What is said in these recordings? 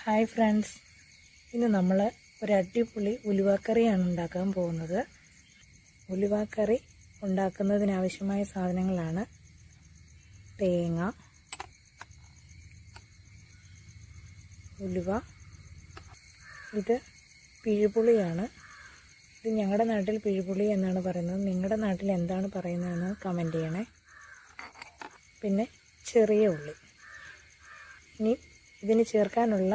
Hi friends, ഇന്ന് നമ്മൾ ഒരു അടിപൊളി ഉലുവാക്കറിയാണ് ഉണ്ടാക്കാൻ പോകുന്നത്. ഉലുവാക്കറി ഉണ്ടാക്കുന്നതിനാവശ്യമായ സാധനങ്ങളാണ് തേങ്ങ, ഉലുവ, ഇത് പിഴുപുളിയാണ്. ഇത് ഞങ്ങളുടെ നാട്ടിൽ പിഴുപുളി എന്നാണ് പറയുന്നത്. നിങ്ങളുടെ നാട്ടിൽ എന്താണ് പറയുന്നതെന്ന് കമൻറ്റ് ചെയ്യണേ. പിന്നെ ചെറിയ ഉള്ളി. ഇനി ഇതിന് ചേർക്കാനുള്ള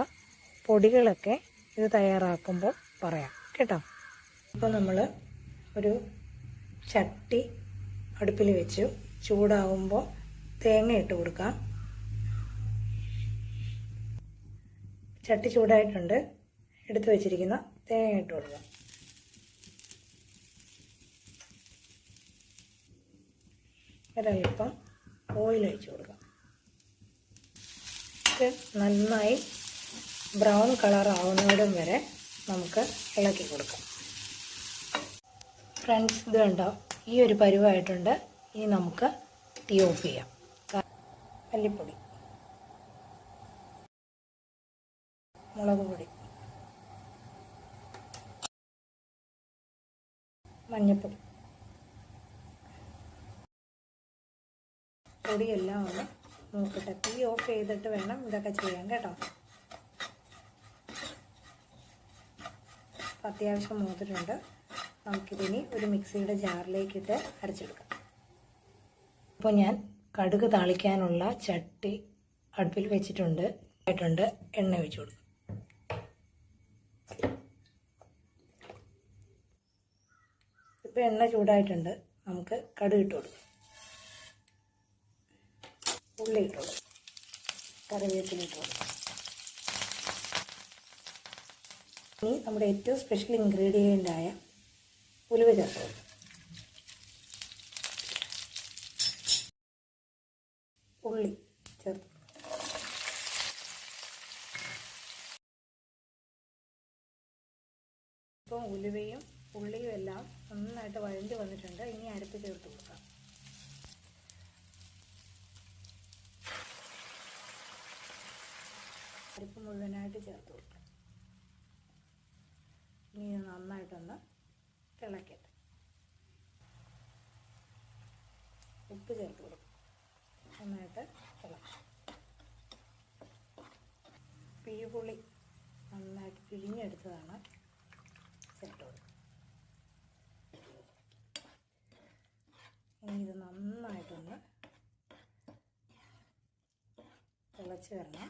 പൊടികളൊക്കെ ഇത് തയ്യാറാക്കുമ്പോൾ പറയാം കേട്ടോ. അപ്പോൾ നമ്മൾ ഒരു ചട്ടി അടുപ്പിൽ വെച്ചു. ചൂടാകുമ്പോൾ തേങ്ങ ഇട്ട് കൊടുക്കാം. ചട്ടി ചൂടായിട്ടുണ്ട്. എടുത്തു വെച്ചിരിക്കുന്ന തേങ്ങ ഇട്ട് കൊടുക്കാം. ഒരൽപ്പം ഓയിൽ ഒഴിച്ച് കൊടുക്കാം. ഇത് നന്നായി ബ്രൗൺ കളർ ആവുന്നിടം വരെ നമുക്ക് ഇളക്കി കൊടുക്കാം. ഫ്രണ്ട്സ്, ഇത് കണ്ടോ, ഈ ഒരു പരുവായിട്ടുണ്ട്. ഇനി നമുക്ക് തീ ഓഫ് ചെയ്യാം. മല്ലിപ്പൊടി, മുളക് പൊടി, മഞ്ഞൾപ്പൊടി, പൊടിയെല്ലാം ഒന്ന് നോക്കട്ടെ. തീ ഓഫ് ചെയ്തിട്ട് വേണം ഇതൊക്കെ ചെയ്യാൻ കേട്ടോ. അത്യാവശ്യം മൂത്തിട്ടുണ്ട്. നമുക്കിതിനി ഒരു മിക്സിയുടെ ജാറിലേക്കിട്ട് അരച്ചെടുക്കാം. അപ്പോൾ ഞാൻ കടുക് താളിക്കാനുള്ള ചട്ടി അടുപ്പിൽ വെച്ചിട്ടുണ്ട്. എണ്ണ ഒഴിച്ചു കൊടുക്കും. ഇപ്പോൾ എണ്ണ ചൂടായിട്ടുണ്ട്. നമുക്ക് കടുക് ഇട്ട് കൊടുക്കാം. ഉള്ളി ഇട്ട് കൊടുക്കും. കറിവേപ്പില ഇട്ട് കൊടുക്കും. ഇനി നമ്മുടെ ഏറ്റവും സ്പെഷ്യൽ ഇൻഗ്രീഡിയൻ്റായ ഉലുവ ചേർത്ത് കൊടുക്കും. ഉള്ളി ചേർത്ത്. ഇപ്പം ഉലുവയും ഉള്ളിയും എല്ലാം നന്നായിട്ട് വഴഞ്ഞ് വന്നിട്ടുണ്ട്. ഇനി അരപ്പ് ചേർത്ത് കൊടുക്കാം. അരപ്പ് മുഴുവനായിട്ട് ചേർത്ത് കൊടുക്കാം. ഇനി നന്നായിട്ടൊന്ന് തിളക്കട്ടെ. ഉപ്പ് ചേർത്ത് കൊടുക്കും. നന്നായിട്ട് തിളക്കും. പിഴുപുളി നന്നായിട്ട് പിഴിഞ്ഞെടുത്തതാണ് ചേർത്ത് കൊടുക്കും. ഇനി ഇത് നന്നായിട്ടൊന്ന് തിളച്ച് വരണം.